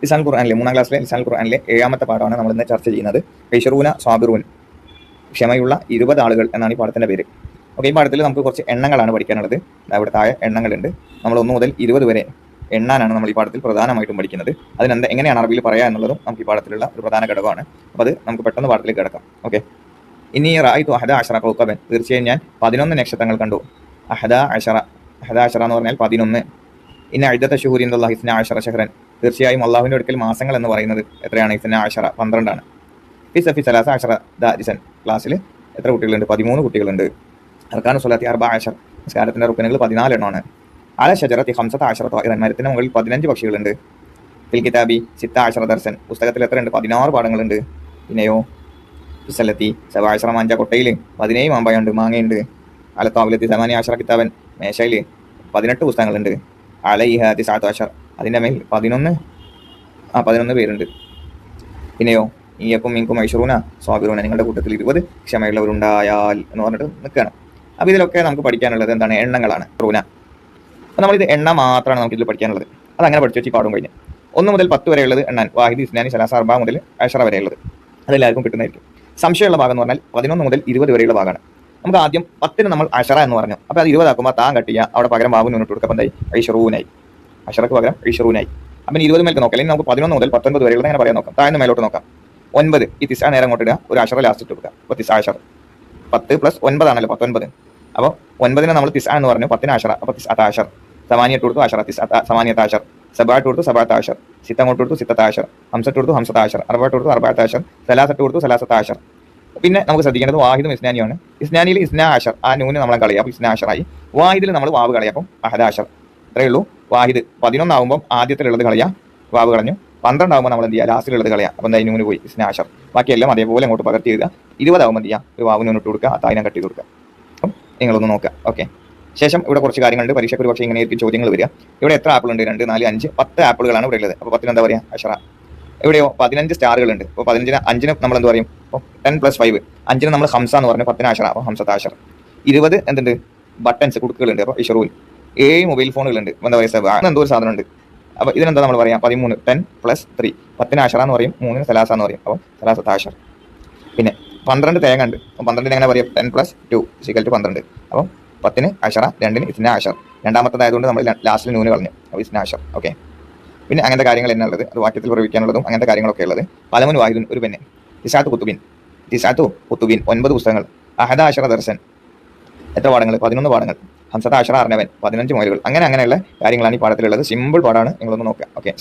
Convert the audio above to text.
ലിസാൻ ഖുർആനിലെ 3ാം ക്ലാസ്സിലെ ലിസാൻ ഖുർആനിലെ 7ാമത്തെ പാഠമാണ് നമ്മൾ ഇന്ന് ചർച്ച ചെയ്യുന്നത്. ഐഷറൂന സാബിറൂൻ, ക്ഷമയുള്ള 20 ആളുകൾ എന്നാണ് ഈ പാഠത്തിന്റെ പേര്. ഓക്കെ, ഈ പാഠത്തിൽ നമുക്ക് കുറച്ച് എണ്ണങ്ങളാണ് പഠിക്കാനുള്ളത്. അവിടെ താഴെ എണ്ണങ്ങളുണ്ട്. നമ്മൾ 1 മുതൽ 20 വരെ എണ്ണാനാണ് നമ്മൾ ഈ പാഠത്തിൽ പ്രധാനമായിട്ടും പഠിക്കുന്നത്. അതിനെന്താ എങ്ങനെയാണ് അറബിയിൽ പറയുക എന്നുള്ളതും നമുക്ക് ഈ പാഠത്തിലുള്ള ഒരു പ്രധാന ഘടകമാണ്. അപ്പോൾ അത് നമുക്ക് പെട്ടെന്ന് പാഠത്തിലേക്ക് കിടക്കാം. ഓക്കെ, ഇനി റായിത്തു അഹദ അഷറ കൗക്കബൻ, തീർച്ചയായും ഞാൻ 11 നക്ഷത്രങ്ങൾ കണ്ടു. അഹദ അഷറ എന്ന് പറഞ്ഞാൽ 11. ഇന്ന ഇദ്ദത ശുഹൂരി ഇൻദല്ലാഹി 12 ശഹ്റൻ, തീർച്ചയായും അള്ളാഹുവിൻ്റെ അടുക്കൽ മാസങ്ങൾ എന്ന് പറയുന്നത് എത്രയാണ്? 12, 12 ആണ്. ഫി സഫി 13 ദാരിസൻ, ക്ലാസ്സിൽ എത്ര കുട്ടികളുണ്ട്? 13 കുട്ടികളുണ്ട്. അർക്കാനു സ്വലാത്തി 14, നിസ്കാരത്തിൻ്റെ റുക്കനുകൾ 14 എണ്ണമാണ്. അല ഷജറത്തി 15 ത്വാഇറൻ, മരത്തിന് മുകളിൽ 15 പക്ഷികളുണ്ട്. ഫിൽ കിതാബി 16 ദർസൻ, പുസ്തകത്തിൽ എത്രയുണ്ട്? 16 പാഠങ്ങളുണ്ട്. പിന്നെയോ ഫിസല്ലത്തി 17 മാഞ്ച, കൊട്ടയിൽ 17 മാമ്പഴമുണ്ട്, മാങ്ങയുണ്ട്. അല താവിലത്തി 18 കിതാബൻ, മേശയിൽ 18 പുസ്തകങ്ങളുണ്ട്. അലൈഹ 19, അതിൻ്റെ മേൽ 11 പേരുണ്ട്. പിന്നെയോ ഈയക്കും മീൻക്കും ഐഷറൂന സ്വാബിറൂന, നിങ്ങളുടെ കൂട്ടത്തിൽ 20 ക്ഷമയുള്ളവരുണ്ടായാൽ എന്ന് പറഞ്ഞിട്ട് നിൽക്കുകയാണ്. അപ്പോൾ ഇതിലൊക്കെ നമുക്ക് പഠിക്കാനുള്ളത് എന്താണ്? എണ്ണങ്ങളാണ്. റൂന. അപ്പോൾ നമ്മളിത് എണ്ണ മാത്രമാണ് നമുക്കിതിൽ പഠിക്കാനുള്ളത്. അതങ്ങനെ പഠിച്ചു വെച്ച് പാടും കഴിഞ്ഞ് 1 മുതൽ 10 വരെയുള്ളത് എണ്ണാൻ. വാഹിദ്, ഇസ്നാനി, സലാസ, അർബ മുതൽ അഷറ വരെയുള്ളത് അതെല്ലാവർക്കും കിട്ടുന്നതായിരിക്കും. സംശയമുള്ള ഭാഗം എന്ന് പറഞ്ഞാൽ 11 മുതൽ 20 വരെയുള്ള ഭാഗമാണ്. നമുക്ക് ആദ്യം 10 നമ്മൾ അഷറ എന്ന് പറഞ്ഞു. അപ്പോൾ അത് 20 ആക്കുമ്പോൾ താൻ കട്ട് ചെയ്യുക, അവിടെ പകരം ബാബു മുന്നോട്ട് കൊടുക്കുക. അപ്പം എന്തായി? ഐഷറൂനായി. അഷറക്ക് പകരം ഐഷറൂനായി. അപ്പം 20 മേലേക്ക് നോക്കാം. അല്ലെങ്കിൽ നമുക്ക് 11 മുതൽ 19 വരെയുള്ളത് അങ്ങനെ പറയാൻ നോക്കാം. താഴ്ന്ന് മേലോട്ട് നോക്കാം. 9, ഈ തിസ നേരം അങ്ങോട്ട് ഇടുക, ഒരു അഷറ ലാസ്റ്റ് ഇട്ട് കൊടുക്കുക. അപ്പോൾ തിസ അഷർ, 10 + 9 ആണല്ലോ 19. അപ്പോൾ 9നെ നമ്മൾ തിസ എന്ന് പറഞ്ഞു, 10ന് അഷറ, അപ്പോൾ തിസഅത അഷർ. 8 കൊടുത്തു അഷറ, തിസഅത 8 അഷർ. 7 കൊടുത്തു 7 അഷർ. 6 അങ്ങോട്ട് കൊടുത്തു 6 അഷർ. 5 കൊടുത്തു 5 അഷർ. 4 കൊടുത്തു 4 അഷർ. 3 കൊടുത്തു 3 അഷർ. പിന്നെ നമുക്ക് ശ്രദ്ധിക്കേണ്ടത് വാഹിദും ഇസ്നാനിയാണ്. ഇസ്നാനിയിൽ ഇസ്നാ അഷർ, ആ നൂന് നമ്മളെ കളയാം, അപ്പോൾ ഇസ്നാ അഷറായി. വാഹിദിൽ നമ്മൾ വാവ് കളയാം, അപ്പം അഹദ അഷർ. ഇത്രയേ ഉള്ളൂ. വാഹിദ് 11 ആകുമ്പോൾ ആദ്യത്തിലുള്ളത് കളയാം, വാവ് കളഞ്ഞു. 12 ആകുമ്പോൾ നമ്മൾ എന്ത് ചെയ്യുക? ലാസ്റ്റിലുള്ളത് കളയാം, അപ്പം എന്താ? നൂന് പോയി, ഇസ്നാ അഷർ. ബാക്കിയെല്ലാം അതേപോലെ അങ്ങോട്ട് പകർത്തി എഴുതുക. 20 ആകുമ്പോൾ എന്ത് ചെയ്യുക? ഒരു വാവ് നൂനിട്ട് കൊടുക്കുക, ആ തായിനെ കട്ട് ചെയ്ത് കൊടുക്കുക. അപ്പം നിങ്ങളൊന്ന് നോക്കുക. ഓക്കെ, ശേഷം ഇവിടെ കുറച്ച് കാര്യങ്ങളുണ്ട്. പരീക്ഷയ്ക്ക് ഒരു പക്ഷേ ഇങ്ങനെയായിരിക്കും ചോദ്യങ്ങൾ വരിക. ഇവിടെ എത്ര ആപ്പിൾ ഉണ്ട്? 2, 4, 5, 10 ആപ്പിളുകളാണ് ഇവിടെ ഉള്ളത്. അപ്പോൾ 10 എന്താ പറയുക? അഷറ. എവിടെയോ 15 സ്റ്റാറുകളുണ്ട്. അപ്പോൾ 5ന് നമ്മൾ എന്ത് പറയും? അപ്പോൾ 10 + 5, 5ന് നമ്മൾ ഹംസ എന്ന് പറഞ്ഞു, 10ന് അഷറ, അപ്പോൾ ഹംസത്ത് അഷർ. 20 എന്തുണ്ട്? ബട്ടൺസ്, കുടുക്കുകളുണ്ട്, അപ്പോൾ ഇഷറൂൻ. 7 മൊബൈൽ ഫോണുകളുണ്ട്, എന്താ പറയുക? എന്തോ ഒരു സാധനമുണ്ട്. അപ്പോൾ ഇതിനെന്താ നമ്മൾ പറയാം? 13, 10 + 3, 10ന് അഷറ എന്ന് പറയും, 3ന് സലാസ എന്ന് പറയും, അപ്പോൾ സലാസത്ത് അഷർ. പിന്നെ 12 തേങ്ങ ഉണ്ട്. അപ്പോൾ 12ന് എങ്ങനെ പറയാം? 10 + 2 = 12. അപ്പോൾ 10ന് അഷറ, 2ന് ഇസ്നാ അഷർ. രണ്ടാമത്തേതായതുകൊണ്ട് നമ്മൾ ലാസ്റ്റിൽ നൂന് കളഞ്ഞു, അപ്പോൾ ഇസ്നാ അഷർ. ഓക്കെ, പിന്നെ അങ്ങനത്തെ കാര്യങ്ങൾ തന്നെ ഉള്ളത്. അത് വാക്യത്തിൽ പ്രയോഗിക്കാനുള്ളതും അങ്ങനത്തെ കാര്യങ്ങളൊക്കെ ഉള്ളത്. പലമുൻ വാഹിദുൻ, ഒരു പെണ്ണ്. തിസാത്തു കുത്തുബിൻ 9 പുസ്തകങ്ങൾ. അഹദ അഷറ ദർസൻ, എത്ര പാഠങ്ങൾ? 11 പാഠങ്ങൾ. ഹംസത അഷറ അർണവൻ, 15 മൊയിലുകൾ. അങ്ങനെയുള്ള കാര്യങ്ങളാണ് ഈ പാഠത്തിലുള്ളത്. സിമ്പിൾ പാഠമാണ്, നിങ്ങളൊന്ന് നോക്കുക. ഓക്കെ.